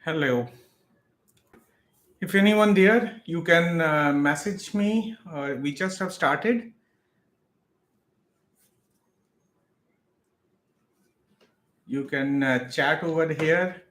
Hello. If anyone there, you can message me. We just have started. You can chat over here.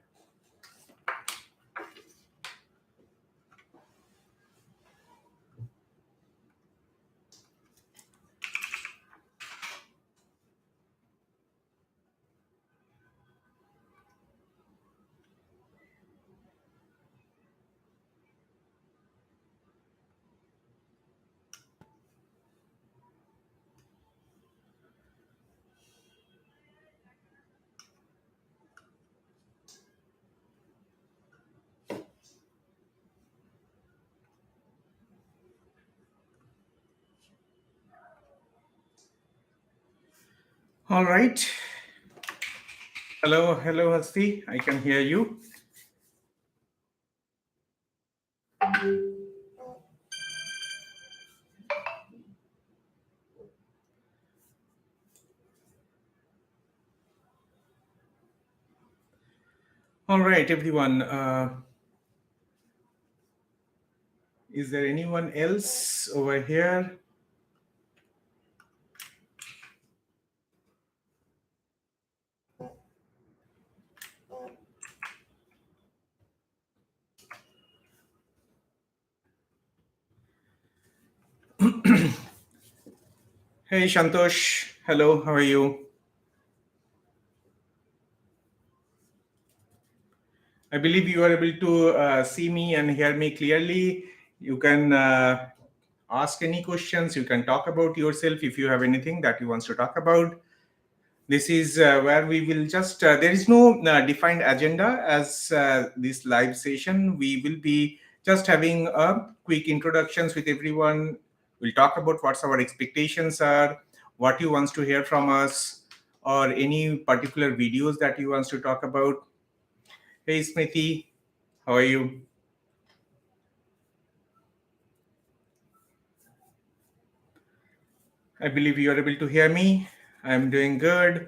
All right. Hello, Hasti. I can hear you. All right, everyone. Is there anyone else over here? Hey, Shantosh. Hello, how are you? I believe you are able to see me and hear me clearly. You can ask any questions. You can talk about yourself if you have anything that you want to talk about. This is where we will just, there is no defined agenda as this live session. We will be just having a quick introductions with everyone. We'll talk about what our expectations are, what you wants to hear from us, or any particular videos that you wants to talk about. Hey, Smriti, how are you? I believe you are able to hear me. I'm doing good.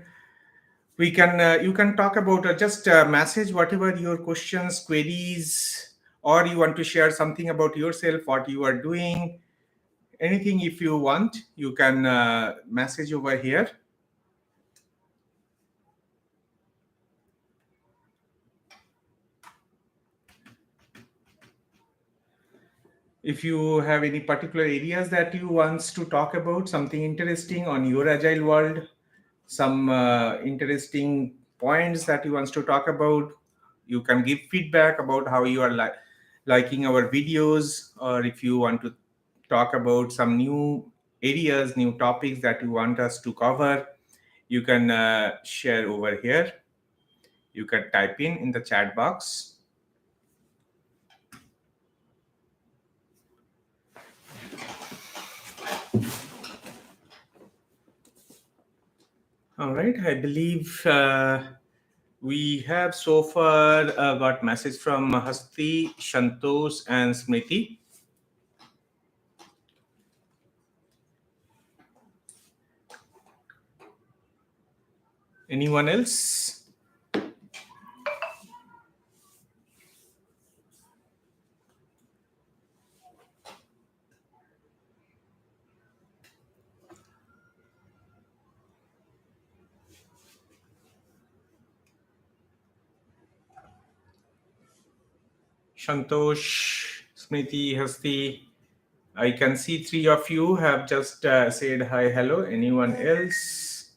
We can you can talk about just message whatever your questions, queries, or you want to share something about yourself, what you are doing, anything. If you want, you can message over here. If you have any particular areas that you want to talk about, something interesting on your agile world, some interesting points that you want to talk about, you can give feedback about how you are liking our videos, or if you want to talk about some new areas, new topics that you want us to cover, you can share over here. You can type in the chat box. All right, I believe we have so far got message from Hasti, Shantosh, and Smriti. Anyone else? Shantosh, Smriti, Hasti. I can see three of you have just said hi, hello. Anyone else?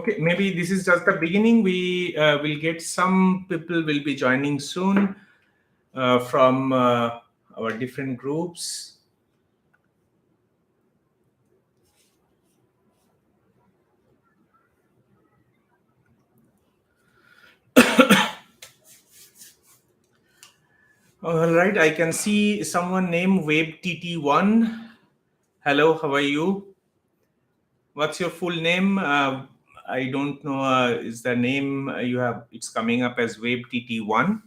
Okay, maybe this is just the beginning. We will get some people will be joining soon from our different groups. All right, I can see someone named WebTT1. Hello, how are you? What's your full name? I don't know. Is the name you have? It's coming up as WebTT1.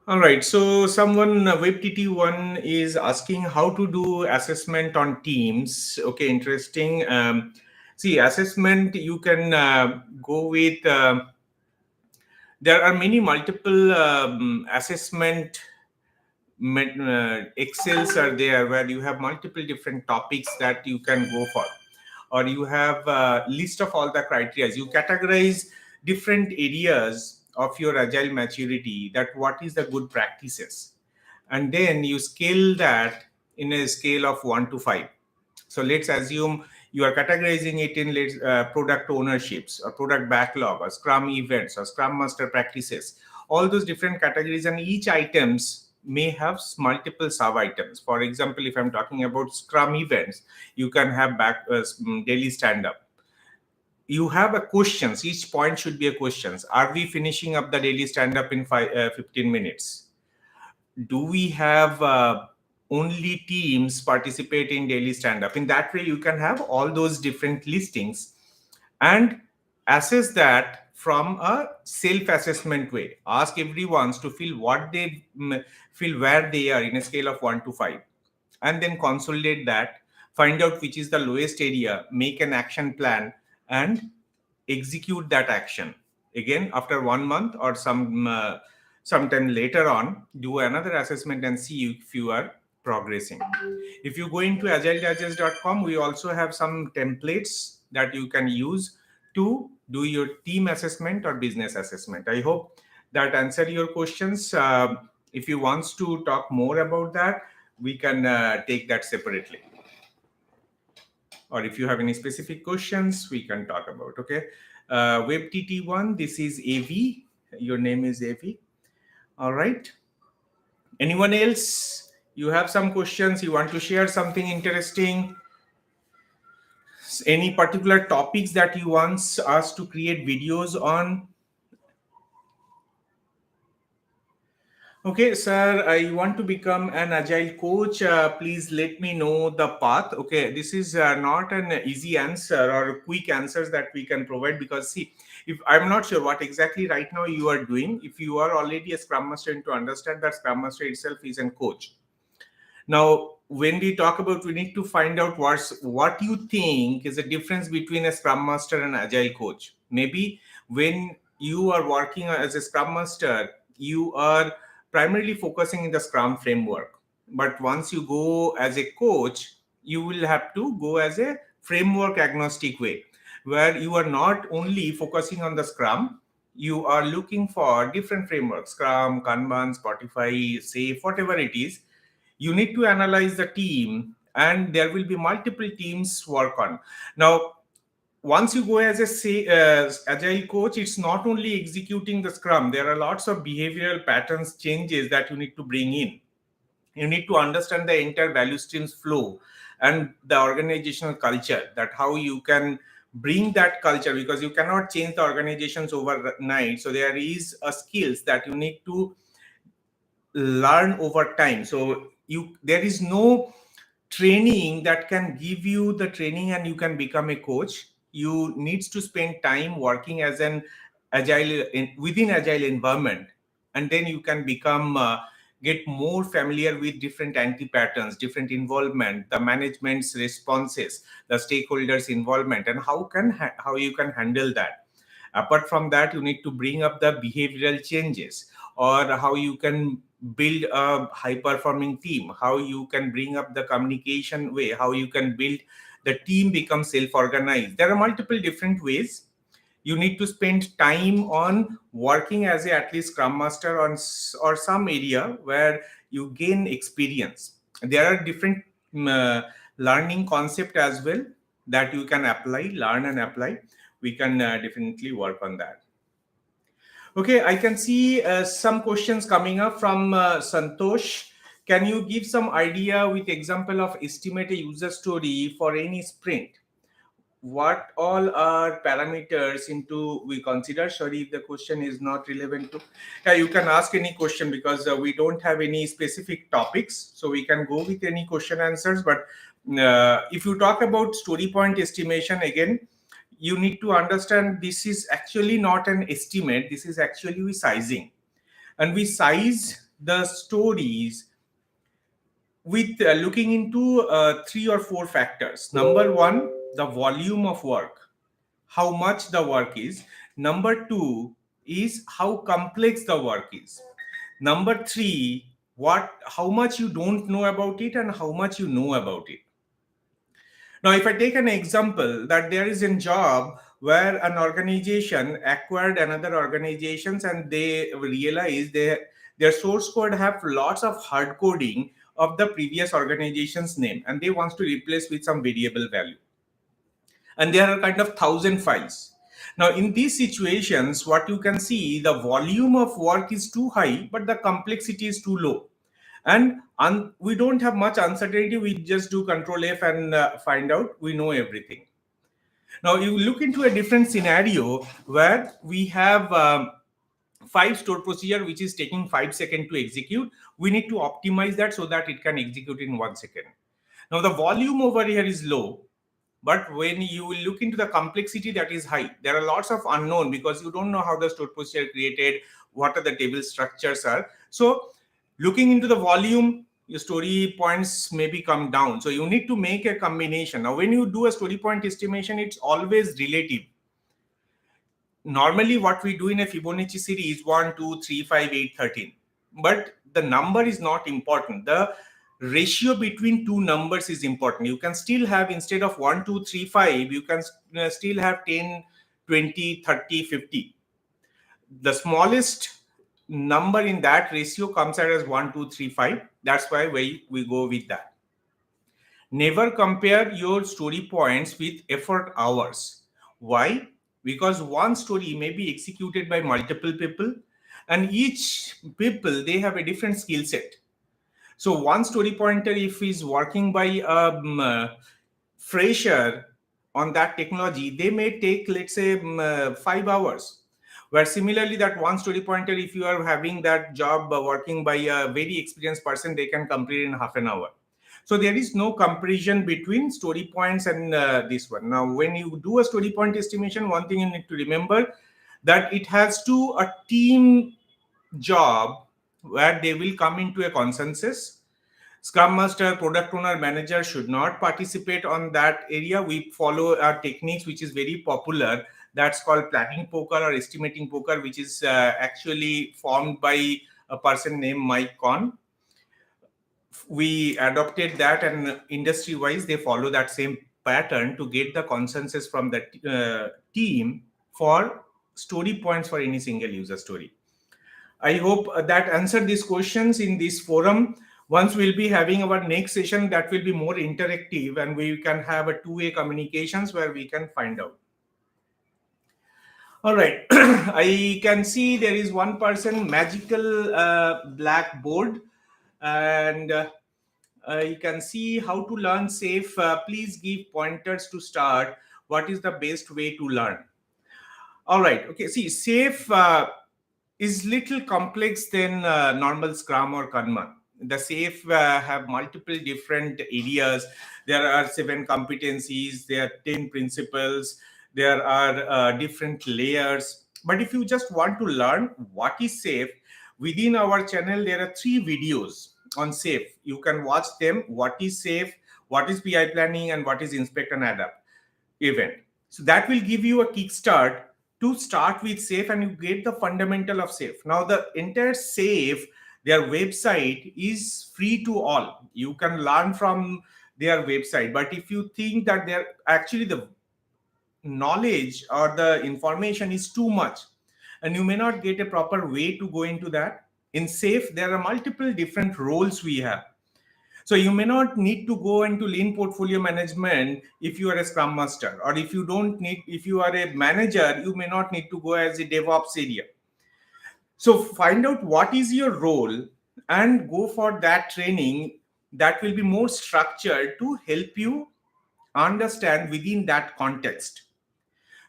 All right. So someone WebTT1 is asking how to do assessment on Teams. Okay, interesting. See, assessment you can go with. There are many multiple assessment excels are there where you have multiple different topics that you can go for, or you have a list of all the criteria. You categorize different areas of your agile maturity, that what is the good practices, and then you scale that in a scale of 1 to 5. So let's assume you are categorizing it in product ownerships or product backlog or scrum events or scrum master practices, all those different categories, and each items may have multiple sub items. For example, if I'm talking about scrum events, you can have daily stand up. You have a questions, each point should be a questions. Are we finishing up the daily stand up in 15 minutes? Do we have only teams participate in daily stand up? In that way you can have all those different listings and assess that from a self assessment way. Ask everyone to feel what they feel, where they are in a scale of 1 to 5, and then consolidate that, find out which is the lowest area, make an action plan, and execute that action. Again, after 1 month or sometime later on, do another assessment and see if you are progressing. If you go into agiledigest.com, we also have some templates that you can use to do your team assessment or business assessment. I hope that answered your questions. If you want to talk more about that, we can take that separately. Or if you have any specific questions, we can talk about. Okay. WebTT1, this is AV. Your name is AV. All right. Anyone else? You have some questions? You want to share something interesting? Any particular topics that you want us to create videos on? Okay, sir, I want to become an agile coach. Please let me know the path. Okay, this is not an easy answer or quick answers that we can provide, because see, if I'm not sure what exactly right now you are doing, if you are already a scrum master, and to understand that scrum master itself is a coach. Now, when we talk about, we need to find out what you think is the difference between a scrum master and agile coach. Maybe when you are working as a scrum master, you are primarily focusing in the scrum framework. But once you go as a coach, you will have to go as a framework agnostic way, where you are not only focusing on the scrum, you are looking for different frameworks, scrum, kanban, spotify, safe, whatever it is. You need to analyze the team, and there will be multiple teams work on. Now, once you go as a agile coach, it's not only executing the scrum. There are lots of behavioral patterns changes that you need to bring in. You need to understand the entire value streams flow and the organizational culture, that how you can bring that culture, because you cannot change the organizations overnight. So there is a skills that you need to learn over time. So there is no training that can give you the training and you can become a coach. You needs to spend time working as an within agile environment, and then you can become get more familiar with different anti patterns, different involvement, the management's responses, the stakeholders involvement, and how you can handle that. Apart from that, you need to bring up the behavioral changes, or how you can build a high performing team, how you can bring up the communication way, how you can build the team become self organized. There are multiple different ways. You need to spend time on working as a at least scrum master on or some area where you gain experience. There are different learning concept as well that you can learn and apply. We can definitely work on that. Okay, I can see some questions coming up from Santosh. Can you give some idea with example of estimate a user story for any sprint? What all are parameters into we consider? Sorry if the question is not relevant to. Yeah, you can ask any question, because we don't have any specific topics, so we can go with any question answers. But if you talk about story point estimation, again, you need to understand this is actually not an estimate. This is actually we sizing, and we size the stories with looking into 3 or 4 factors. Number one, the volume of work, how much the work is. Number two is how complex the work is. Number three, how much you don't know about it and how much you know about it. Now, if I take an example that there is a job where an organization acquired another organizations and they realize their source code have lots of hard coding of the previous organization's name and they want to replace with some variable value. And there are kind of 1,000 files. Now, in these situations, what you can see, the volume of work is too high, but the complexity is too low. And we don't have much uncertainty. We just do Control F and find out. We know everything. Now, you look into a different scenario where we have 5 stored procedure, which is taking 5 seconds to execute. We need to optimize that so that it can execute in 1 second. Now, the volume over here is low. But when you look into the complexity, that is high. There are lots of unknown because you don't know how the stored procedure created, what are the table structures are. So looking into the volume, your story points maybe come down. So you need to make a combination. Now, when you do a story point estimation, it's always relative. Normally, what we do in a Fibonacci series 1, 2, 3, 5, 8, 13. But the number is not important. The ratio between two numbers is important. You can still have, instead of 1, 2, 3, 5, you can still have 10, 20, 30, 50. The smallest number in that ratio comes out as 1, 2, 3, 5. That's why we go with that. Never compare your story points with effort hours. Why? Because one story may be executed by multiple people, and each people, they have a different skill set. So one story pointer, if he's working by a fresher on that technology, they may take, let's say, 5 hours. Where similarly, that one story pointer, if you are having that job working by a very experienced person, they can complete in half an hour. So there is no comparison between story points and this one. Now, when you do a story point estimation, one thing you need to remember that it has to a team job where they will come into a consensus. Scrum Master, Product Owner, Manager should not participate on that area. We follow our techniques, which is very popular. That's called planning poker or estimating poker, which is actually formed by a person named Mike Conn. We adopted that, and industry-wise, they follow that same pattern to get the consensus from the team for story points for any single user story. I hope that answered these questions in this forum. Once we'll be having our next session, that will be more interactive and we can have a two-way communications where we can find out. All right. I can see there is one person, magical blackboard, and you can see how to learn safe. Please give pointers to start. What is the best way to learn? All right. Okay. See, safe is little complex than normal Scrum or Kanban. The SAFe have multiple different areas. There are 7 competencies, there are 10 principles, there are different layers. But if you just want to learn what is SAFe, within our channel, there are 3 videos on SAFe. You can watch them. What is SAFe, what is PI planning, and what is inspect and adapt event. So that will give you a kickstart to start with SAFe, and you get the fundamental of SAFe. Now, the entire SAFe, their website is free to all. You can learn from their website. But if you think that they're actually the knowledge or the information is too much, and you may not get a proper way to go into that, in SAFe, there are multiple different roles we have. So you may not need to go into lean portfolio management if you are a Scrum Master, or if you are a manager, you may not need to go as a DevOps area. So find out what is your role and go for that training that will be more structured to help you understand within that context.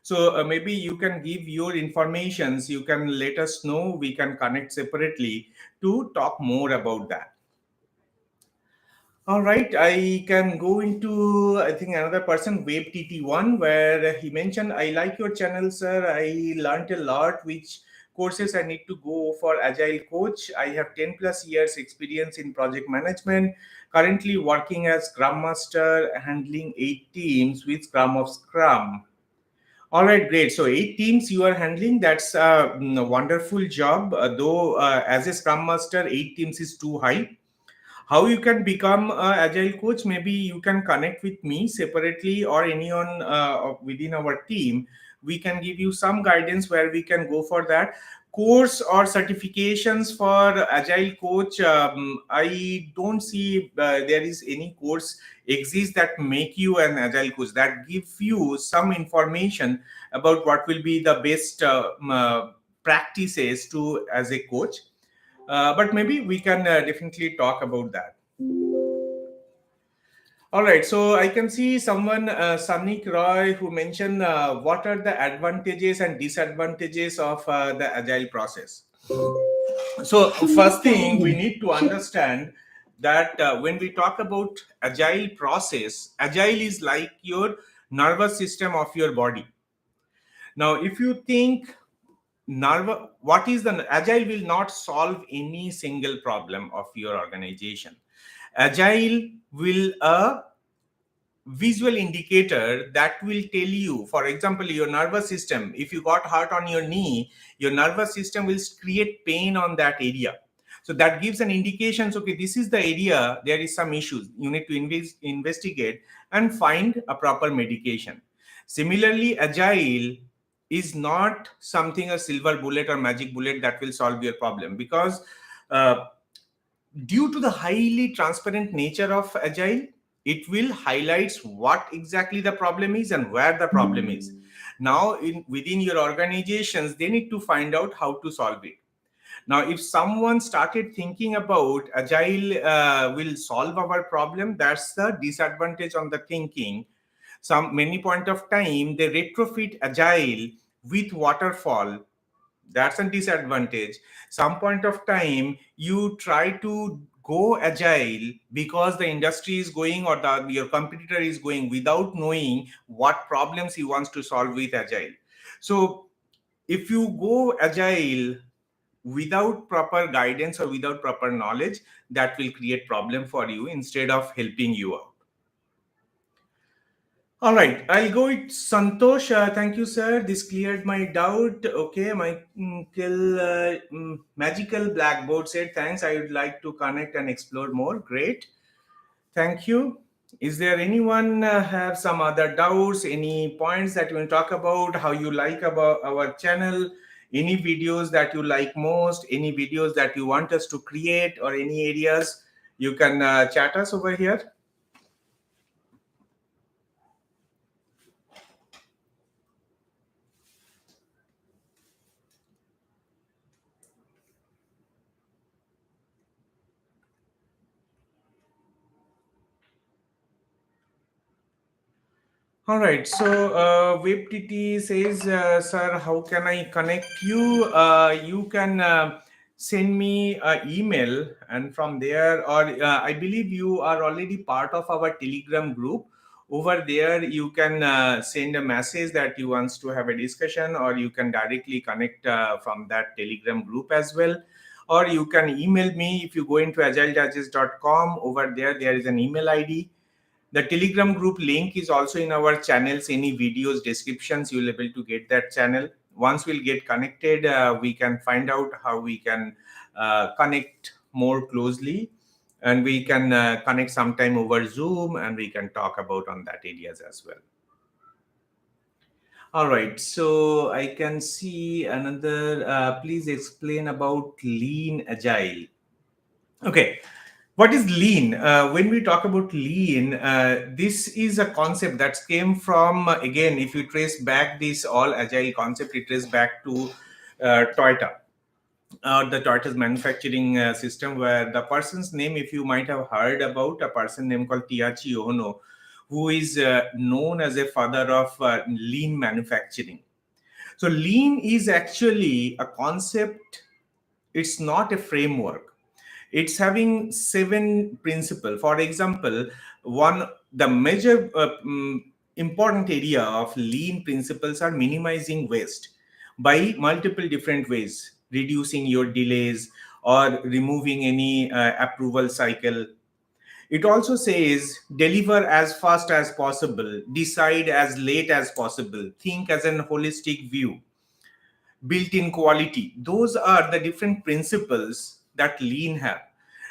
So maybe you can give your informations, you can let us know, we can connect separately to talk more about that. All right, I can go into, I think, another person, WebTT1, where he mentioned, I like your channel, sir. I learned a lot, which courses I need to go for Agile coach. I have 10 plus years experience in project management, currently working as Scrum Master, handling 8 teams with Scrum of Scrum. All right, great. So 8 teams you are handling. That's a wonderful job. Though as a Scrum Master, 8 teams is too high. How you can become a agile coach? Maybe you can connect with me separately or anyone within our team. We can give you some guidance where we can go for that course or certifications for agile coach. I don't see there is any course exists that make you an agile coach, that give you some information about what will be the best practices to as a coach. But maybe we can definitely talk about that. All right, so I can see someone, Sanik Roy, who mentioned what are the advantages and disadvantages of the agile process. So, first thing we need to understand that when we talk about agile process, agile is like your nervous system of your body. Now, if you think what is the agile will not solve any single problem of your organization. Agile will visual indicator that will tell you, for example, your nervous system, if you got hurt on your knee, your nervous system will create pain on that area. So that gives an indication, okay, this is the area, there is some issues, you need to investigate and find a proper medication. Similarly, agile is not something a silver bullet or magic bullet that will solve your problem, because uh, due to the highly transparent nature of agile, it will highlights what exactly the problem is and where the problem is. Now within your organizations, they need to find out how to solve it. Now if someone started thinking about agile will solve our problem, that's the disadvantage on the thinking. Some many point of time they retrofit agile with waterfall, that's a disadvantage. Some point of time you try to go agile because the industry is going, or your competitor is going, without knowing what problems he wants to solve with agile. So if you go agile without proper guidance or without proper knowledge, that will create problem for you instead of helping you out. All right, I'll go with Santosh. Thank you, sir. This cleared my doubt. Okay, my magical blackboard said, thanks. I would like to connect and explore more. Great. Thank you. Is there anyone have some other doubts, any points that you want to talk about, how you like about our channel, any videos that you like most, any videos that you want us to create, or any areas you can chat us over here? All right. So WebTT says, sir, how can I connect you? You can send me an email, and from there, or I believe you are already part of our Telegram group. Over there, you can send a message that you wants to have a discussion, or you can directly connect from that Telegram group as well. Or you can email me if you go into agiledigest.com. Over there, there is an email ID. The Telegram group link is also in our channels. Any videos descriptions, you'll able to get that channel. Once we'll get connected, we can find out how we can connect more closely, and we can connect sometime over Zoom, and we can talk about on that areas as well. All right, so I can see another. Please explain about lean agile. Okay, what is lean? When we talk about lean, this is a concept that came from, again, if you trace back this all agile concept, it traces back to Toyota, the Toyota's manufacturing system, where the person's name, if you might have heard about a person named called Tiachi Ono, who is known as a father of lean manufacturing. So lean is actually a concept, it's not a framework. It's having 7 principles. For example, one the major important area of lean principles are minimizing waste. by multiple different ways, reducing your delays or removing any approval cycle. It also says deliver as fast as possible, decide as late as possible, think as an holistic view, built in quality. Those are the different principles that lean have.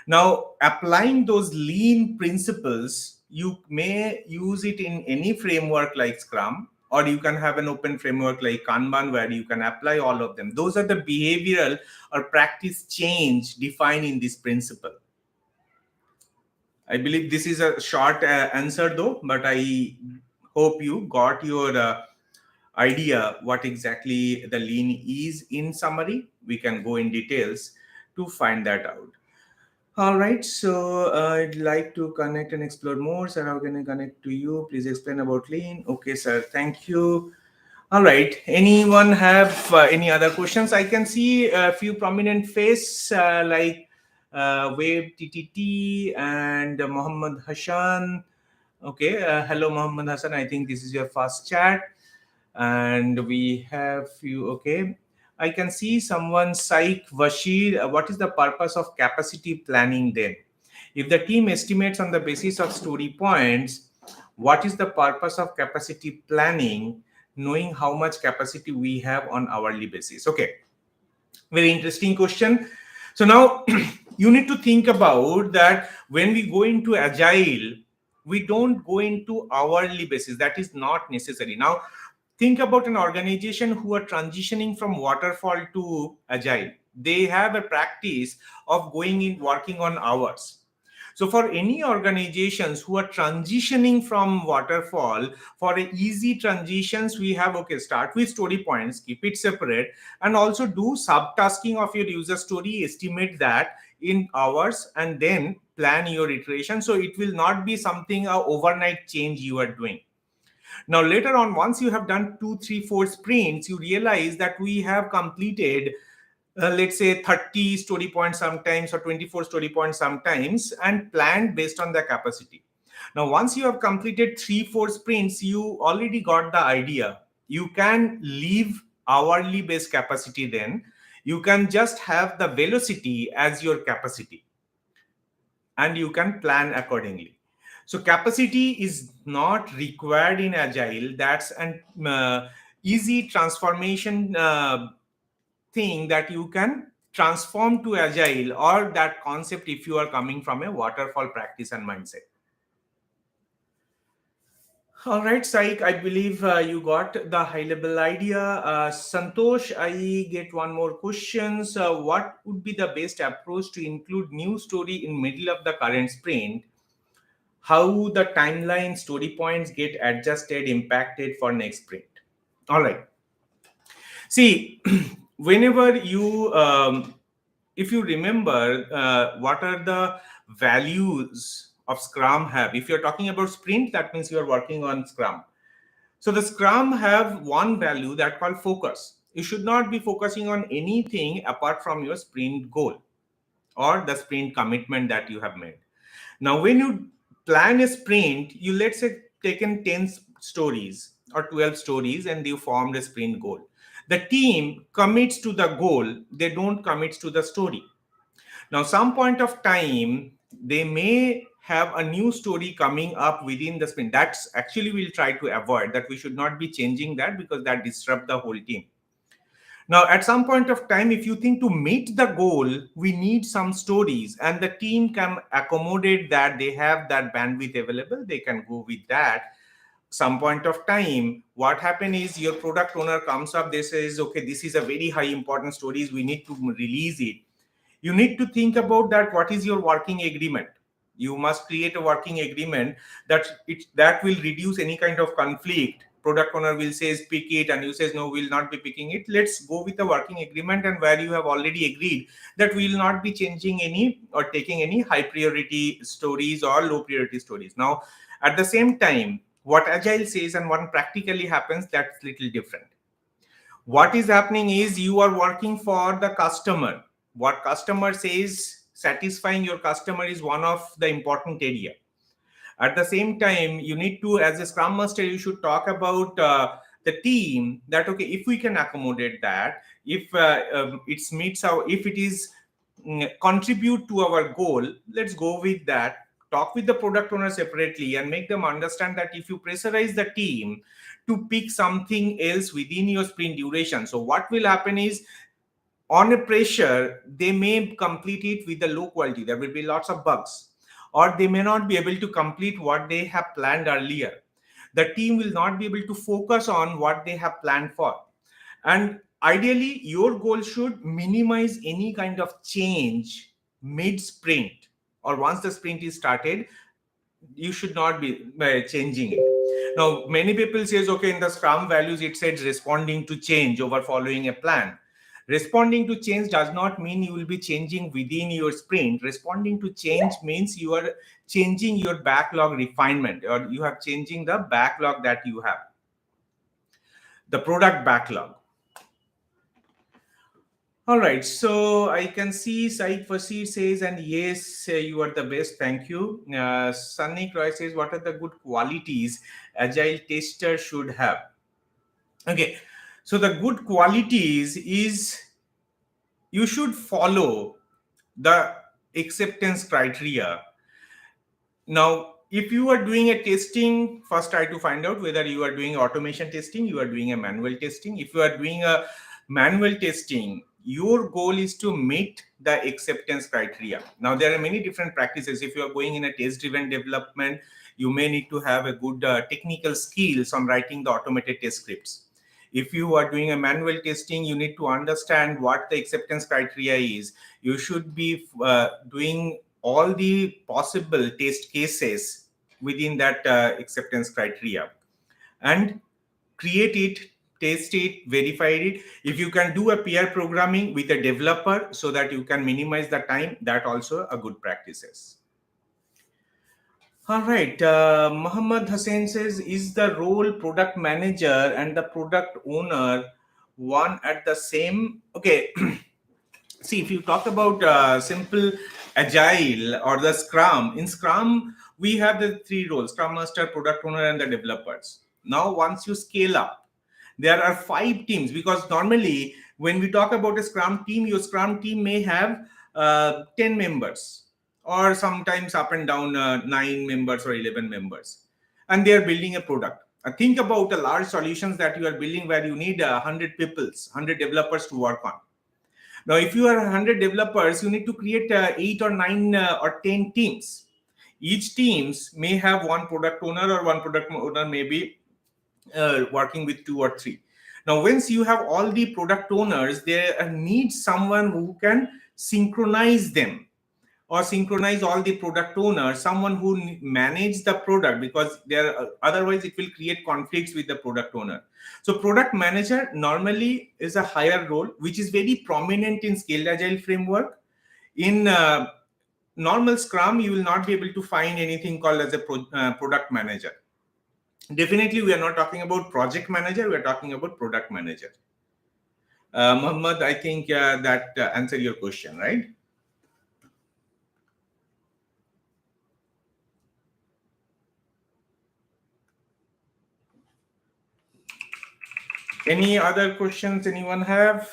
Now, applying those lean principles, you may use it in any framework like Scrum, or you can have an open framework like Kanban where you can apply all of them. Those are the behavioral or practice change defined in this principle. I believe this is a short answer though, but I hope you got your idea what exactly the lean is in summary. We can go in details to find that out. All right, so I'd like to connect and explore more. Sir, how can I connect to you? Please explain about lean. Okay, sir, thank you. All right, anyone have any other questions? I can see a few prominent face like Wave TTT and Muhammad Hassan. Okay, hello Muhammad Hassan. I think this is your first chat. And we have few, okay. I can see someone, Saik Vashir. What is the purpose of capacity planning then? If the team estimates on the basis of story points, what is the purpose of capacity planning, knowing how much capacity we have on hourly basis? Okay, very interesting question. So now you need to think about that when we go into Agile, we don't go into hourly basis. That is not necessary. Now, think about an organization who are transitioning from waterfall to Agile. They have a practice of going in working on hours. So for any organizations who are transitioning from waterfall, for a easy transitions, we have, okay, start with story points, keep it separate, and also do subtasking of your user story, estimate that in hours, and then plan your iteration. So it will not be something overnight change you are doing. Now, later on, once you have done 2, 3, 4 sprints, you realize that we have completed, let's say 30 story points sometimes or 24 story points sometimes, and planned based on the capacity. Now, once you have completed 3, 4 sprints, you already got the idea. You can leave hourly based capacity then. You can just have the velocity as your capacity, and you can plan accordingly. So capacity is not required in Agile. That's an easy transformation thing that you can transform to Agile, or that concept if you are coming from a waterfall practice and mindset. All right, Saik, I believe you got the high level idea. Santosh, I get one more question. What would be the best approach to include new story in middle of the current sprint? How the timeline story points get adjusted, impacted for next sprint? All right. See, whenever you, if you remember, what are the values of Scrum have? If you're talking about sprint, that means you are working on Scrum. So the Scrum have one value that called focus. You should not be focusing on anything apart from your sprint goal or the sprint commitment that you have made. Now, when you plan a sprint, you, let's say, taken 10 stories or 12 stories and you formed a sprint goal. The team commits to the goal, they don't commit to the story. Now, some point of time, they may have a new story coming up within the sprint. That's actually we'll try to avoid that. We should not be changing that because that disrupt the whole team. Now, at some point of time, if you think to meet the goal, we need some stories, and the team can accommodate that. They have that bandwidth available. They can go with that. Some point of time, what happen is your product owner comes up. They says, okay, this is a very high important stories. We need to release it. You need to think about that. What is your working agreement? You must create a working agreement that will reduce any kind of conflict. Product owner will says pick it, and you says no, we'll not be picking it. Let's go with a working agreement, and where you have already agreed that we will not be changing any or taking any high priority stories or low priority stories. Now, at the same time, what Agile says and what practically happens, that's little different. What is happening is you are working for the customer. What customer says, satisfying your customer is one of the important area. At the same time, you need to, as a scrum master, you should talk about the team that, okay, if we can accommodate that, if it meets our, if it is contribute to our goal, let's go with that. Talk with the product owner separately and make them understand that if you pressurize the team to pick something else within your sprint duration, so what will happen is, on a pressure, they may complete it with the low quality. There will be lots of bugs, or they may not be able to complete what they have planned earlier. The team will not be able to focus on what they have planned for. And ideally, your goal should minimize any kind of change mid sprint, or once the sprint is started, you should not be changing it. Now, many people says, okay, in the Scrum values, it says responding to change over following a plan. Responding to change does not mean you will be changing within your sprint. Responding to change means you are changing your backlog refinement, or you are changing the backlog that you have, the product backlog. All right, so I can see Said Fasir says, and yes, you are the best. Thank you. Sunny Croy says, what are the good qualities Agile tester should have? Okay, so the good qualities is you should follow the acceptance criteria. Now, if you are doing a testing, first try to find out whether you are doing automation testing, you are doing a manual testing. If you are doing a manual testing, your goal is to meet the acceptance criteria. Now, there are many different practices. If you are going in a test-driven development, you may need to have a good technical skills on writing the automated test scripts. If you are doing a manual testing, you need to understand what the acceptance criteria is. You should be doing all the possible test cases within that acceptance criteria, and create it, test it, verify it. If you can do a peer programming with a developer so that you can minimize the time, that also a good practices. All right, Muhammad Hussain says, is the role product manager and the product owner one at the same? Okay. See, if you talk about simple agile or the scrum, in scrum we have the three roles: scrum master, product owner, and the developers. Now once you scale up, there are 5 teams, because normally when we talk about a scrum team, your scrum team may have 10 members, or sometimes up and down 9 members or 11 members, and they are building a product. Think about a large solutions that you are building where you need 100 people, 100 developers to work on. Now, if you are 100 developers, you need to create 8 or 9 or 10 teams. Each teams may have one product owner, or one product owner may be working with 2 or 3. Now, once you have all the product owners, they need someone who can synchronize them, or synchronize all the product owners, someone who manage the product, because there otherwise it will create conflicts with the product owner. So product manager normally is a higher role, which is very prominent in scaled agile framework. In normal scrum, you will not be able to find anything called as a product manager. Definitely we are not talking about project manager, we are talking about product manager. Muhammad, I think that answered your question, right? Any other questions anyone have?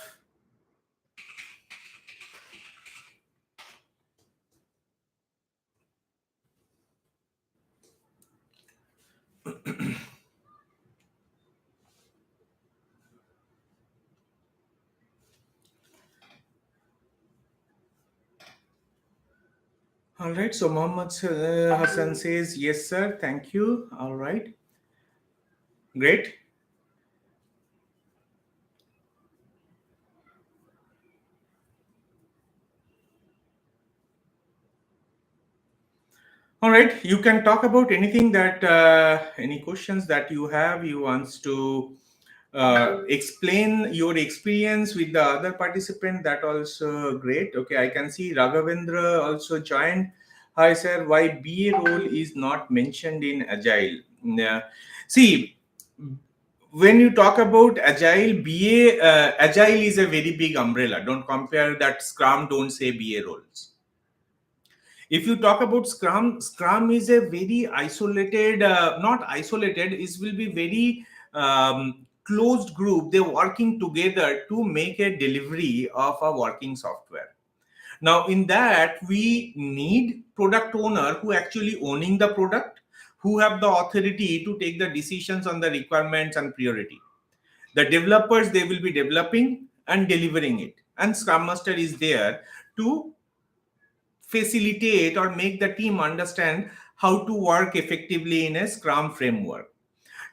All right, so Mohammed Hassan says, yes, sir, thank you. All right, great. All right, you can talk about anything that, any questions that you have, you wants to explain your experience with the other participant, that also great. Okay, I can see Raghavendra also joined. Hi, sir, why BA role is not mentioned in Agile? Yeah. See, when you talk about Agile, BA, Agile is a very big umbrella. Don't compare that. Scrum don't say BA roles. If you talk about Scrum is a very isolated, not isolated, it will be very closed group, they're working together to make a delivery of a working software. Now, in that, we need product owner who actually owning the product, who have the authority to take the decisions on the requirements and priority. The developers, they will be developing and delivering it. And Scrum Master is there to facilitate or make the team understand how to work effectively in a Scrum framework.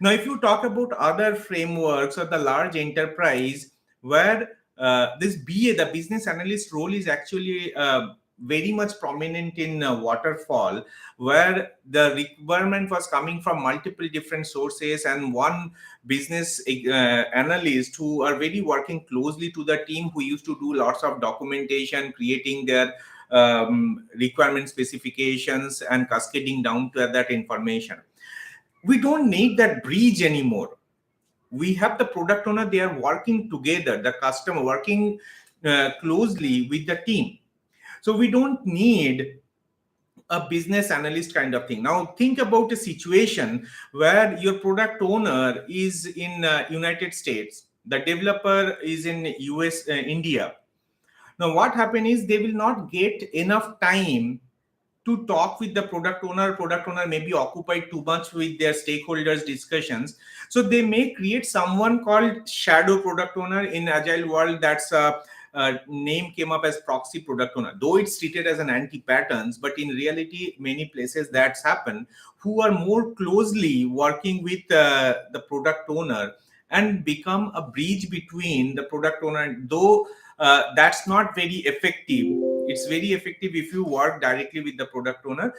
Now, if you talk about other frameworks or the large enterprise where this BA, the business analyst role, is actually very much prominent in waterfall, where the requirement was coming from multiple different sources, and one business analyst who are very working closely to the team, who used to do lots of documentation, creating their requirement specifications and cascading down to that information. We don't need that bridge anymore. We have the product owner, they are working together, the customer working closely with the team. So we don't need a business analyst kind of thing. Now think about a situation where your product owner is in United States, the developer is in US, India. Now what happens is they will not get enough time to talk with the product owner. Product owner may be occupied too much with their stakeholders discussions, so they may create someone called shadow product owner. In Agile world, that's a name came up as proxy product owner, though it's treated as an anti-patterns, but in reality many places that's happened, who are more closely working with the product owner and become a bridge between the product owner. Though that's not very effective, it's very effective if you work directly with the product owner.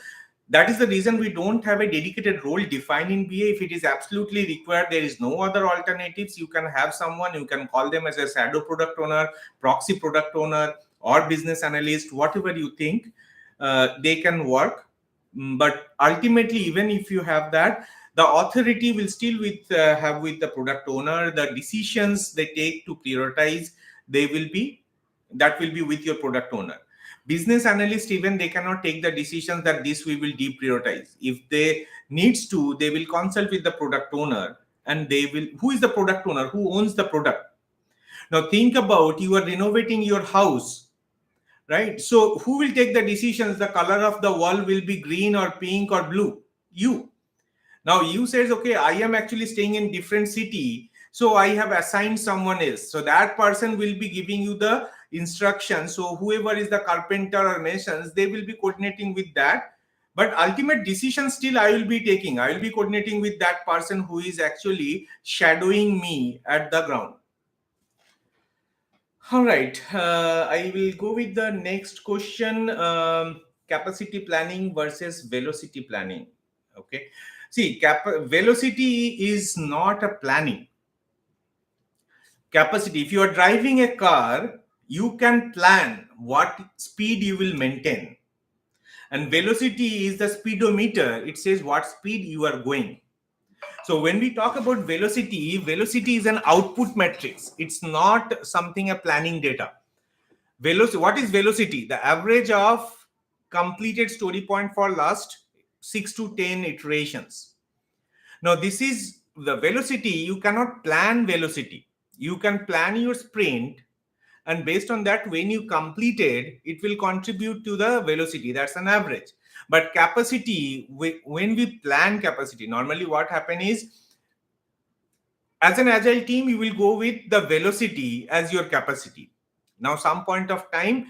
That is the reason we don't have a dedicated role defined in BA. If it is absolutely required, there is no other alternatives. You can have someone, you can call them as a shadow product owner, proxy product owner, or business analyst, whatever you think. They can work. But ultimately, even if you have that, the authority will still have with the product owner. The decisions they take to prioritize, that will be with your product owner. Business analyst, even they cannot take the decisions that this we will deprioritize. If they needs to, they will consult with the product owner, and they will, who is the product owner, who owns the product. Now think about, you are renovating your house, right? So who will take the decisions? The color of the wall will be green or pink or blue? You. Now you says, okay, I am actually staying in different city, so I have assigned someone else, so that person will be giving you the instructions. So whoever is the carpenter or masons, they will be coordinating with that, but ultimate decision still I will be taking. I will be coordinating with that person who is actually shadowing me at the ground. All right, I will go with the next question. Capacity planning versus velocity planning. Okay, see, velocity is not a planning. Capacity, if you are driving a car, you can plan what speed you will maintain, and velocity is the speedometer. It says what speed you are going. So when we talk about velocity, velocity is an output matrix. It's not something a planning data. Velocity, what is velocity? The average of completed story point for last 6 to 10 iterations. Now this is the velocity. You cannot plan velocity. You can plan your sprint, and based on that, when you completed, it will contribute to the velocity. That's an average. But capacity, when we plan capacity, normally what happens is, as an agile team, you will go with the velocity as your capacity. Now some point of time,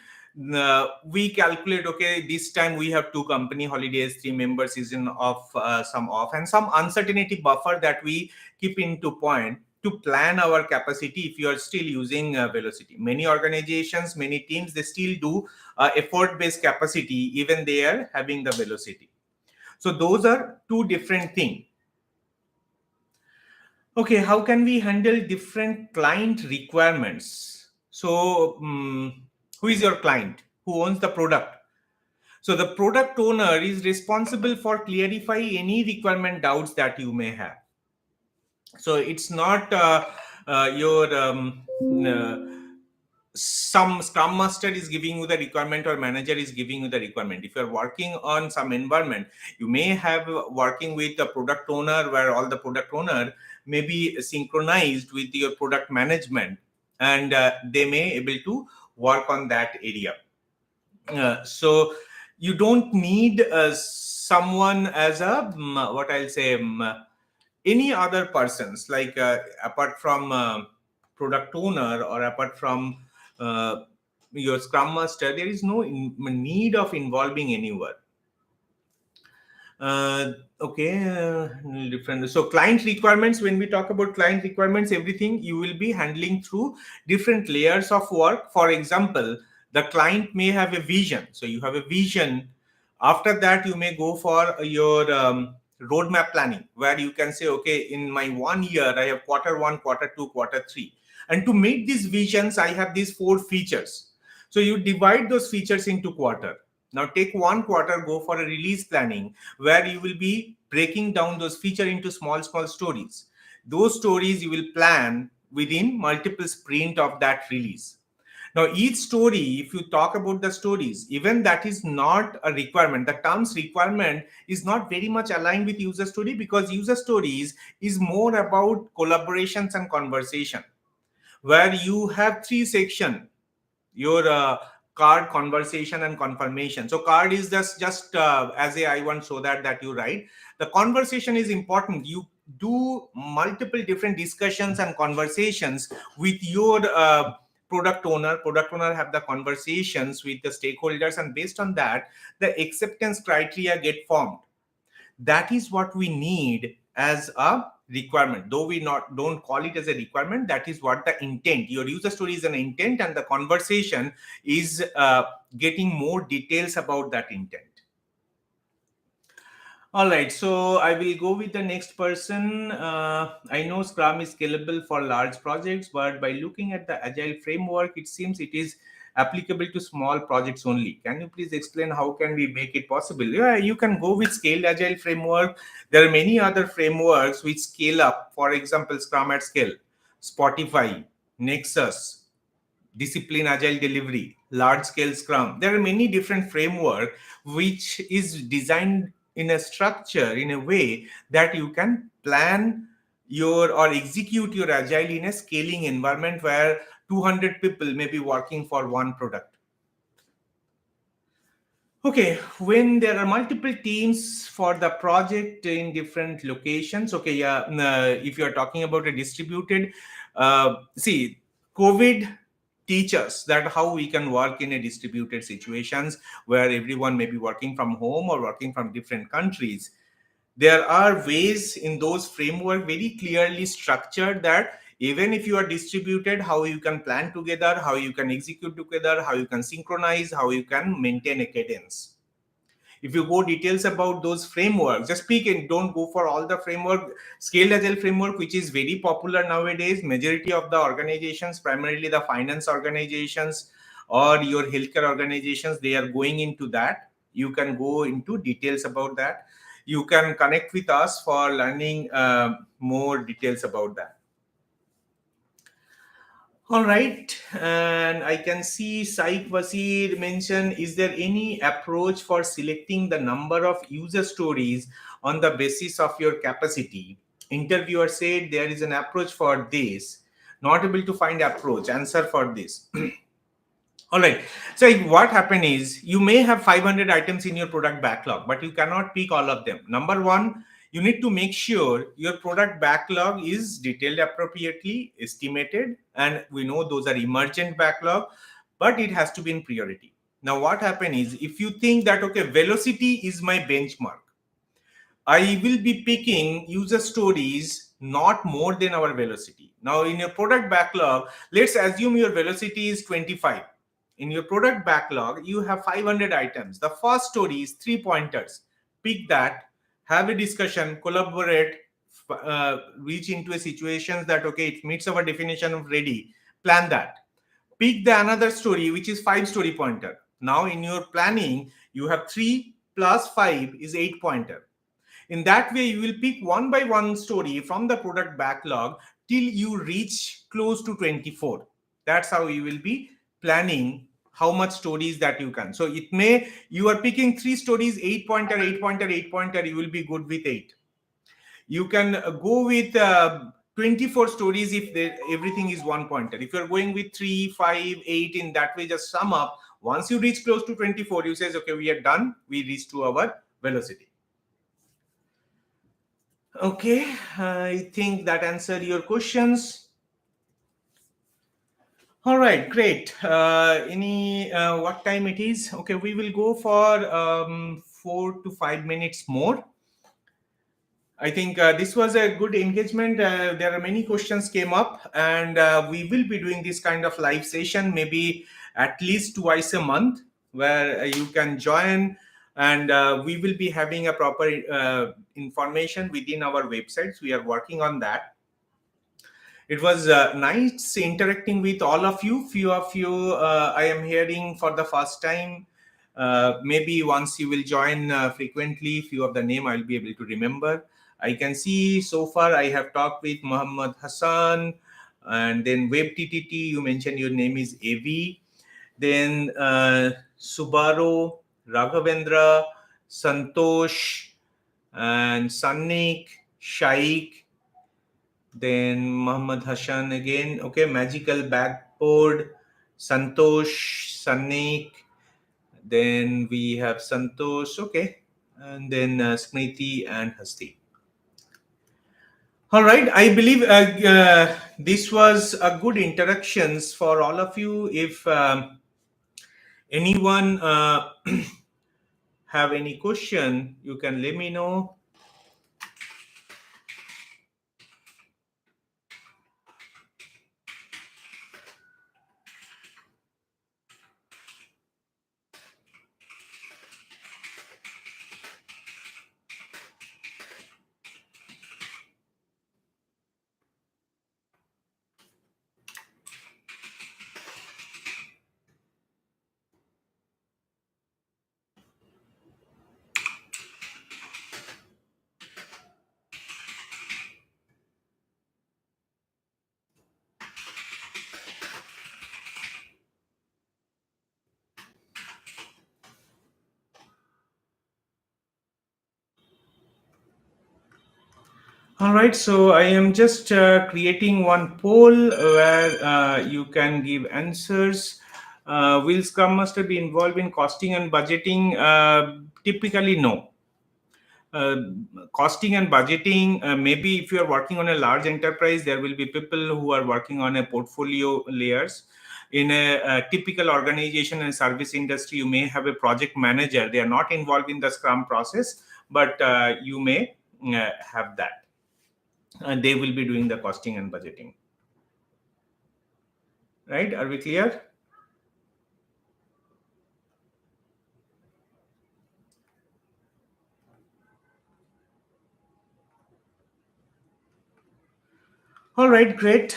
we calculate, okay, this time we have 2 company holidays, 3 members is in off, some off, and some uncertainty buffer that we keep into point to plan our capacity. If you are still using velocity, many organizations, many teams, they still do effort based capacity, even they are having the velocity. So those are 2 different things. Okay, how can we handle different client requirements? So who is your client? Who owns the product? So the product owner is responsible for clarify any requirement doubts that you may have. So it's not your some scrum master is giving you the requirement or manager is giving you the requirement. If you're working on some environment, you may have working with a product owner, where all the product owner maybe synchronized with your product management, and they may able to work on that area. So you don't need someone as a what I'll say any other persons, like apart from product owner or apart from uh, your scrum master. There is no need of involving anyone. uh, okay, different. So client requirements, when we talk about client requirements, everything you will be handling through different layers of work. For example, the client may have a vision, so you have a vision. After that, you may go for your roadmap planning, where you can say, okay, in my 1 year I have quarter 1, quarter 2, quarter 3, and to meet these visions I have these 4 features. So you divide those features into quarter. Now take 1 quarter, go for a release planning, where you will be breaking down those features into small stories. Those stories you will plan within multiple sprint of that release. Now each story, if you talk about the stories, even that is not a requirement. The terms requirement is not very much aligned with user story, because user stories is more about collaborations and conversation, where you have 3 sections: your card, conversation, and confirmation. So card is just as a I want, so that you write. The conversation is important. You do multiple different discussions and conversations with your product owner have the conversations with the stakeholders, and based on that the acceptance criteria get formed. That is what we need as a requirement, though we not don't call it as a requirement. That is what the intent, your user story is an intent, and the conversation is getting more details about that intent. All right, so I will go with the next person. I know Scrum is scalable for large projects, but by looking at the Agile framework, it seems it is applicable to small projects only. Can you please explain how can we make it possible? Yeah, you can go with scaled Agile framework. There are many other frameworks which scale up. For example, Scrum at Scale, Spotify, Nexus, discipline agile delivery, large scale scrum. There are many different framework which is designed in a structure, in a way that you can plan your or execute your agile in a scaling environment where 200 people may be working for one product. Okay, when there are multiple teams for the project in different locations. Okay, yeah, if you're talking about a distributed, see, COVID teach us that how we can work in a distributed situations where everyone may be working from home or working from different countries. There are ways in those framework very clearly structured that even if you are distributed, how you can plan together, how you can execute together, how you can synchronize, how you can maintain a cadence. If you go details about those frameworks, just speak and don't go for all the framework. Scaled agile framework, which is very popular nowadays, majority of the organizations, primarily the finance organizations or your healthcare organizations, they are going into that. You can go into details about that. You can connect with us for learning more details about that. All right, and I can see Saik Vasir mention, is there any approach for selecting the number of user stories on the basis of your capacity? Interviewer said there is an approach for this. Not able to find approach. Answer for this. All right. So what happened is you may have 500 items in your product backlog, but you cannot pick all of them. Number one, you need to make sure your product backlog is detailed appropriately, estimated, and we know those are emergent backlog, but it has to be in priority. Now, what happened is if you think that, okay, velocity is my benchmark, I will be picking user stories not more than our velocity. Now, in your product backlog, let's assume your velocity is 25. In your product backlog, you have 500 items. The first story is 3 pointers. Pick that, have a discussion, collaborate, reach into a situation that, okay, it meets our definition of ready. Plan that. Pick the another story, which is 5 story pointer. Now, in your planning, you have 3 plus 5 is 8 pointer. In that way, you will pick one by one story from the product backlog till you reach close to 24. That's how you will be planning how much stories that you can. So it may, you are picking 3 stories, 8 pointer, 8 pointer, 8 pointer, you will be good with 8. you can go with 24 stories if everything is one pointer. If you're going with 3, 5, 8, in that way, just sum up. Once you reach close to 24, you says, okay, we are done. We reach to our velocity. Okay, I think that answered your questions. All right, great. What time it is? Okay, we will go for 4 to 5 minutes more. I think this was a good engagement. There are many questions came up, and we will be doing this kind of live session maybe at least twice a month, where you can join, and we will be having a proper information within our websites. We are working on that. It was nice interacting with all of you. Few of you I am hearing for the first time. Maybe once you will join frequently, few of the name I'll be able to remember. I can see so far I have talked with Muhammad Hassan, and then WebTTT, you mentioned your name is AV. Then Subaru, Raghavendra, Santosh, and Sannik, Shaikh, then Muhammad Hassan again. Okay, Magical Backboard, Santosh, Sannik. Then we have Santosh. Okay, and then Smriti and Hasti. All right, I believe this was a good interactions for all of you. If anyone have any question, you can let me know. All right, so I am just creating one poll where you can give answers. Will Scrum Master be involved in costing and budgeting? Typically, no. Uh, Costing and budgeting, maybe if you are working on a large enterprise, there will be people who are working on a portfolio layers. In a typical organization and service industry, you may have a project manager. They are not involved in the Scrum process, but you may have that, and they will be doing the costing and budgeting. Right, are we clear? All right, great.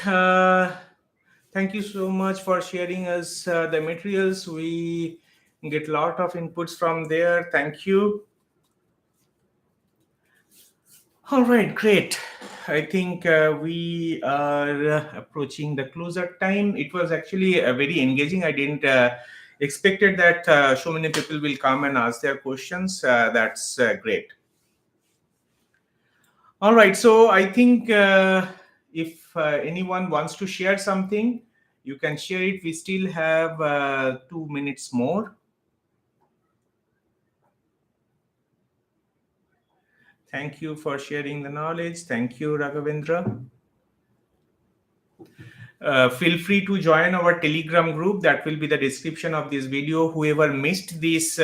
Thank you so much for sharing us the materials. We get a lot of inputs from there. Thank you. All right, great. I think we are approaching the closer time. It was actually very engaging. I didn't expected that so many people will come and ask their questions. That's great. All right, so I think if anyone wants to share something, you can share it. We still have 2 minutes more. Thank you for sharing the knowledge. Thank you, Raghavendra. Feel free to join our Telegram group. That will be the description of this video. Whoever missed these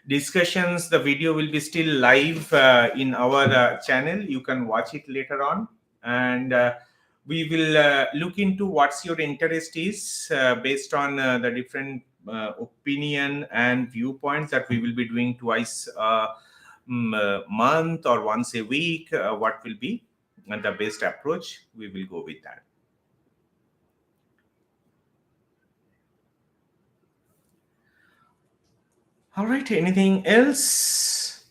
discussions, the video will be still live in our channel. You can watch it later on, and we will look into what's your interest is based on the different opinion and viewpoints that we will be doing twice a month or once a week. What will be the best approach? We will go with that. All right, anything else?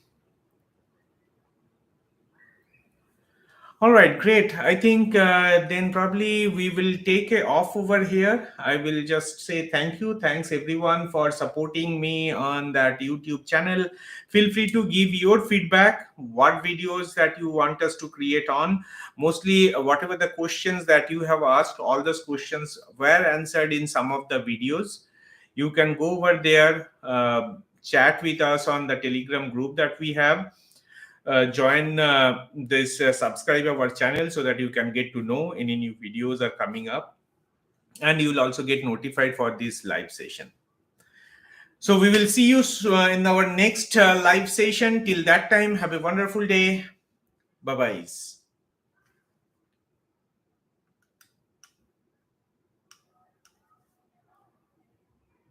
All right, great. I think then probably we will take a off over here. I will just say thank you. Thanks everyone for supporting me on that YouTube channel. Feel free to give your feedback, what videos that you want us to create on. Mostly, whatever the questions that you have asked, all those questions were answered in some of the videos. You can go over there, chat with us on the Telegram group that we have, join this, subscribe our channel so that you can get to know any new videos are coming up, and you will also get notified for this live session. So we will see you in our next live session. Till that time, have a wonderful day. Bye bye.